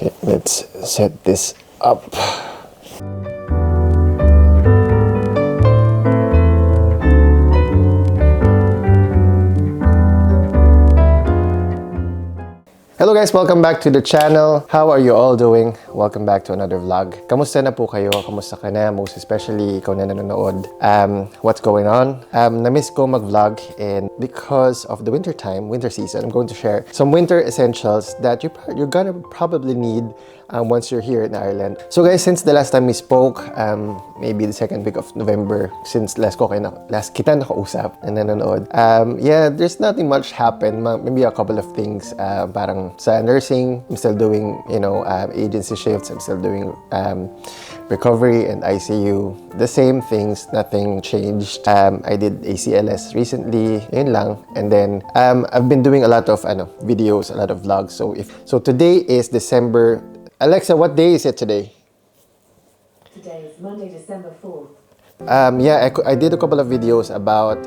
Okay, let's set this up. Hello guys! Welcome back to the channel. How are you all doing? Welcome back to another vlog. Kamusta na po kayo? Kamusta ka na? Most especially ikaw na nanonood. What's going on? Na-miss ko mag-vlog, and because of the winter season, I'm going to share some winter essentials that you're gonna probably need once you're here in Ireland. So guys, since the last time we spoke, maybe the second week of November, since last kita nakausap and nanonood, yeah, there's nothing much happened. Maybe a couple of things. Parang sa nursing, I'm still doing, agency shifts. I'm still doing recovery and ICU. The same things, nothing changed. I did ACLS recently, yun lang. And then I've been doing a lot of videos, a lot of vlogs. So today is December. Alexa, what day is it today? Today is Monday, December 4th. Yeah, I did a couple of videos about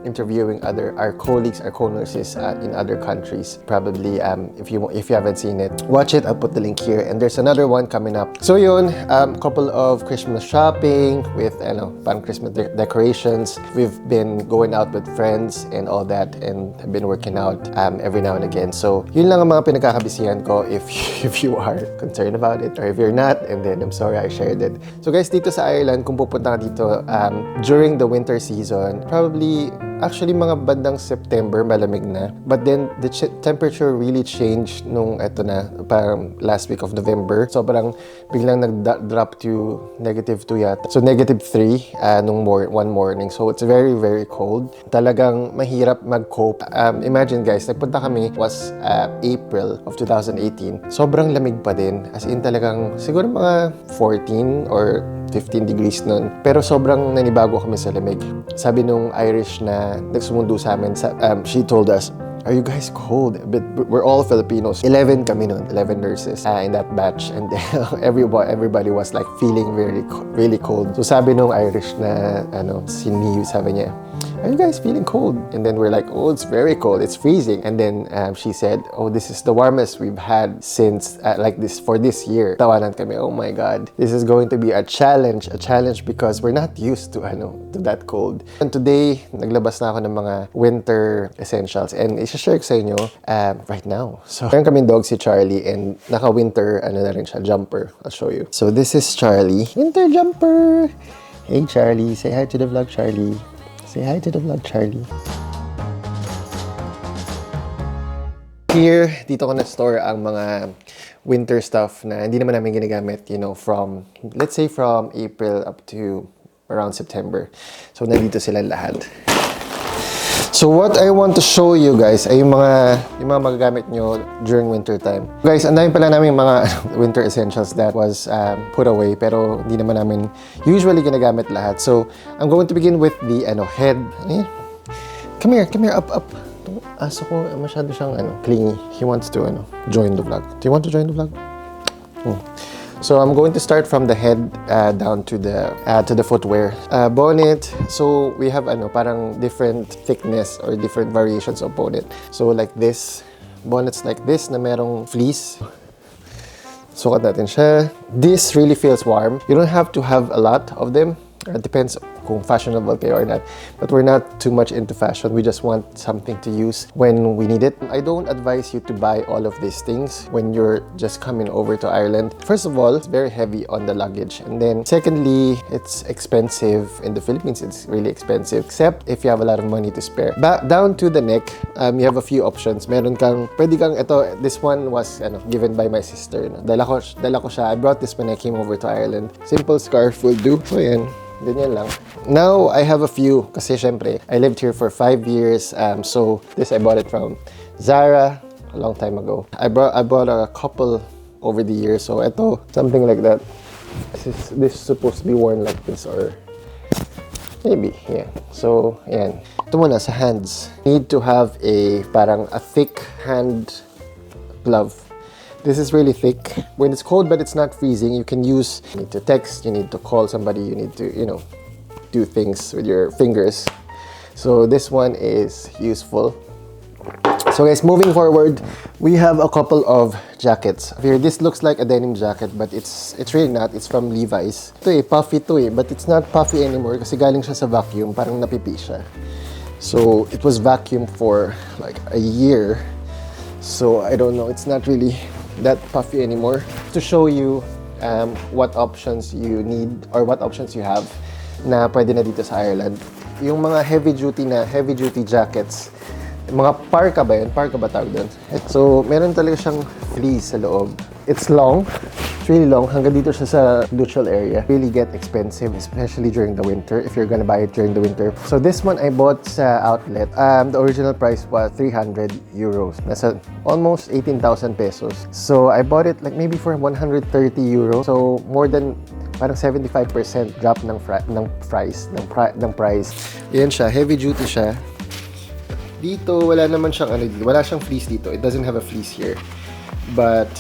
interviewing our colleagues, our co-nurses in other countries. Probably, if you haven't seen it, watch it. I'll put the link here. And there's another one coming up. So yun, couple of Christmas shopping with pan Christmas decorations. We've been going out with friends and all that, and I've been working out every now and again. So yun lang ang mga pinagkakabisihan ko if you are concerned about it, or if you're not, and then I'm sorry I shared it. So guys, dito sa Ireland, kung pupunta ka dito during the winter season, probably actually mga bandang September malamig na, but then the temperature really changed nung parang last week of November. So parang biglang nag-drop to -2 yata, so -3 nung one morning. So it's very very cold, talagang mahirap mag-cope. Imagine guys, nagpunta kami was April of 2018, sobrang lamig pa din, as in talagang siguro mga 14 or 15 degrees nun. Pero sobrang nanibago kami sa lamig. Sabi nung Irish na nagsumundo sa amin, she told us, "Are you guys cold?" But we're all Filipinos. 11 kami nun, 11 nurses in that batch. And then everybody was like feeling really cold. So sabi nung Irish na si Niu, sabi niya, "Are you guys feeling cold?" And then we're like, "Oh, it's very cold. It's freezing." And then she said, "Oh, this is the warmest we've had since like this for this year." Tawanan kami, oh my God. This is going to be a challenge because we're not used to that cold. And today, naglabas na ako ng mga winter essentials, and i-share ko sa inyo right now. So, meron kaming dog si Charlie, and naka-winter na rin siya, jumper. I'll show you. So, this is Charlie. Winter jumper! Hey, Charlie. Say hi to the vlog, Charlie. Say hi to the vlog, Charlie. Here, dito ko na-store ang mga winter stuff na hindi naman namin ginagamit, from, let's say, from April up to around September. So, nandito sila lahat. So, what I want to show you guys ay yung mga magagamit nyo during winter time. Guys, ang dami pala namin mga winter essentials that was put away, pero hindi naman namin usually ginagamit lahat. So, I'm going to begin with the head. Come here, up. Aso ko, masyado siyang clingy. He wants to join the vlog. Do you want to join the vlog? So I'm going to start from the head down to the footwear. Bonnet. So we have parang different thickness or different variations of bonnet. So like this, bonnets like this na merong fleece. Sukat natin siya. This really feels warm. You don't have to have a lot of them. It depends kung fashionable kayo or not. But we're not too much into fashion. We just want something to use when we need it. I don't advise you to buy all of these things when you're just coming over to Ireland. First of all, it's very heavy on the luggage. And then secondly, it's expensive. In the Philippines, it's really expensive. Except if you have a lot of money to spare. Back down to the neck, you have a few options. Pwede kang, this one was given by my sister. Dala ko siya. I brought this when I came over to Ireland. Simple scarf will do. So yan. Ganyan lang. Now, I have a few kasi syempre, I lived here for 5 years. So, this I bought it from Zara a long time ago. I bought a couple over the years. So, ito, something like that. This is supposed to be worn like this or maybe, yeah. So, yan. Ito muna sa hands. Need to have a thick hand glove. This is really thick. When it's cold but it's not freezing, you need to text, you need to call somebody, you need to, do things with your fingers. So this one is useful. So guys, moving forward, we have a couple of jackets. Here, this looks like a denim jacket, but it's really not. It's from Levi's. Ito puffy to but it's not puffy anymore kasi galing siya sa vacuum, parang napipi siya. So it was vacuumed for like a year. So I don't know, it's not really that puffy anymore. To show you what options you need or what options you have na pwede na dito sa Ireland. Yung mga heavy duty jackets, mga parka ba yun? Parka ba tawag doon? So, meron talaga siyang fleece sa loob. It's long. It's really long. Hanggang dito siya sa neutral area. Really get expensive, especially during the winter, if you're gonna buy it during the winter. So, this one I bought sa outlet. The original price was 300 euros. Nasa almost 18,000 pesos. So, I bought it like maybe for 130 euros. So, more than parang 75% drop ng price. Yan siya. Heavy duty siya. Dito, wala naman siyang wala siyang fleece dito. It doesn't have a fleece here. But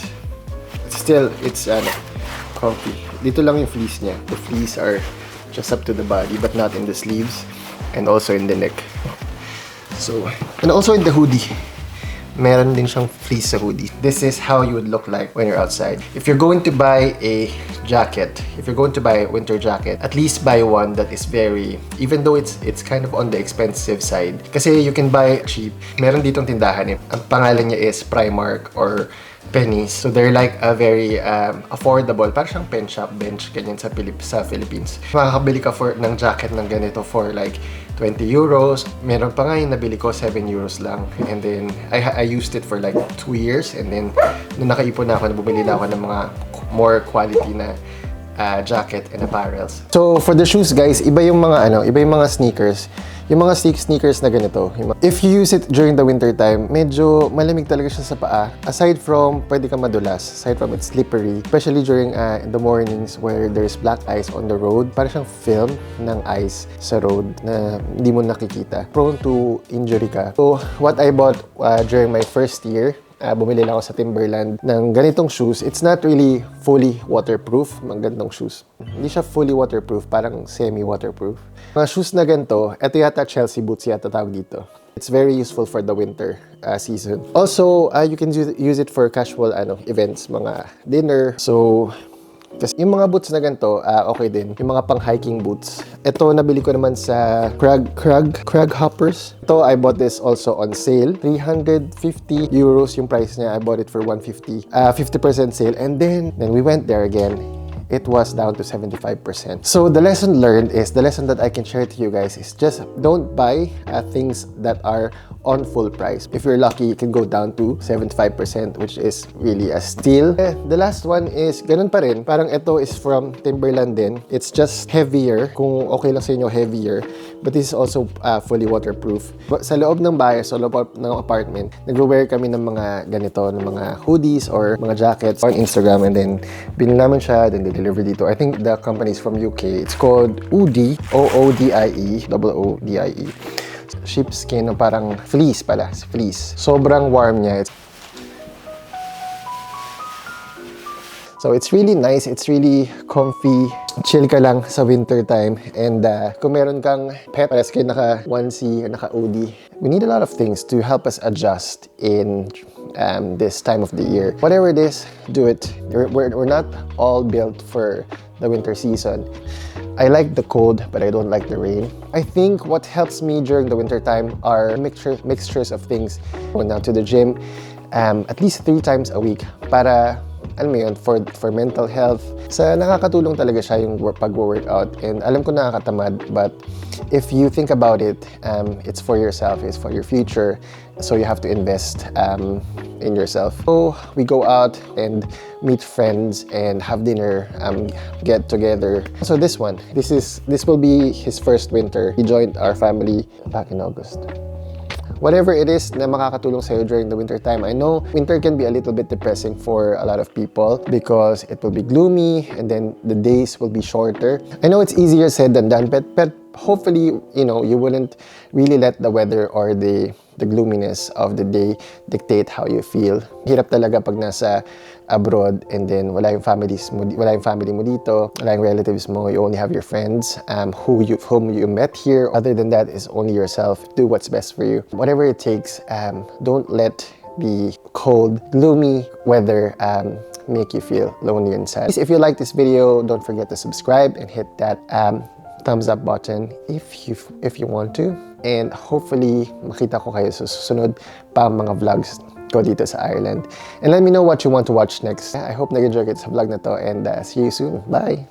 still, it's comfy. Dito lang yung fleece niya. The fleece are just up to the body, but not in the sleeves and also in the neck. So, and also in the hoodie. Meron din siyang fleece sa hoodie. This is how you would look like when you're outside. If you're going to buy a jacket, if you're going to buy a winter jacket, at least buy one that is very, even though it's kind of on the expensive side. Kasi you can buy cheap. Meron ditong tindahan Ang pangalan niya is Primark or Pennies. So they're like a very affordable, parang siyang pen shop bench ganyan sa Philippines. Makakabili ka ng jacket ng ganito for like 20 euros. Meron pa nga yung nabili ko, 7 euros lang. And then, I used it for like 2 years. And then, nung nakaipon na ako, bumili na ako ng mga more quality na jacket and apparels. So, for the shoes, guys, iba yung mga sneakers. Yung mga sneakers na ganito, if you use it during the winter time, medyo malamig talaga siya sa paa. Aside from, pwede ka madulas. Aside from it's slippery. Especially during the mornings where there's black ice on the road. Parang siyang film ng ice sa road na hindi mo nakikita. Prone to injury ka. So, what I bought during my first year, bumili lang ako sa Timberland ng ganitong shoes. It's not really fully waterproof, mga ganitong shoes. Hindi siya fully waterproof, parang semi-waterproof. Mga shoes na ganito, ito yata Chelsea boots yata tawag dito. It's very useful for the winter season. Also, you can use it for casual events, mga dinner. So, kasi yung mga boots na ganito, okay din. Yung mga pang-hiking boots. Ito, nabili ko naman sa Crag Hoppers. Ito, I bought this also on sale. 350 euros yung price niya. I bought it for 150. 50% sale. And then we went there again. It was down to 75%. So the lesson learned is, the lesson that I can share to you guys is just don't buy things that are on full price. If you're lucky, you can go down to 75%, which is really a steal. The last one is, ganun pa rin. Parang ito is from Timberland din. It's just heavier. Kung okay lang sa inyo, heavier. But this is also fully waterproof. Sa loob ng bahay, sa loob ng apartment, nag-wear kami ng mga ganito, ng mga hoodies or mga jackets on Instagram, and then binili naman siya, then deliver dito. I think the company is from UK. It's called Oodie, Oodie, Oodie. Sheepskin, parang fleece pala, fleece. Sobrang warm niya. So it's really nice, it's really comfy. Chill ka lang sa winter time. And kung meron kang pet, pares kayo naka-onesie, naka-hoodie. We need a lot of things to help us adjust in this time of the year. Whatever it is, do it. We're not all built for the winter season. I like the cold, but I don't like the rain. I think what helps me during the winter time are mixtures of things. Going down to the gym at least 3 times a week para, alam mo yun, for mental health. Nakakatulong talaga siya yung pag-workout. And alam ko nakakatamad, but if you think about it, it's for yourself, it's for your future. So you have to invest in yourself. So we go out and meet friends and have dinner, get together. So this will be his first winter. He joined our family back in August. Whatever it is na makakatulong sa'yo during the winter time. I know winter can be a little bit depressing for a lot of people because it will be gloomy and then the days will be shorter. I know it's easier said than done, but hopefully, you wouldn't really let the weather or the gloominess of the day dictate how you feel. Hirap talaga pag nasa abroad and then wala yung family mo dito, wala yung relatives mo, you only have your friends whom you met here. Other than that is only yourself. Do what's best for you. Whatever it takes, don't let the cold, gloomy weather make you feel lonely and sad. If you like this video, don't forget to subscribe and hit that thumbs up button if you want to. And hopefully, makita ko kayo sa susunod pa mga vlogs ko dito sa Ireland. And let me know what you want to watch next. I hope nag-enjoy kayo sa vlog na to and see you soon. Bye!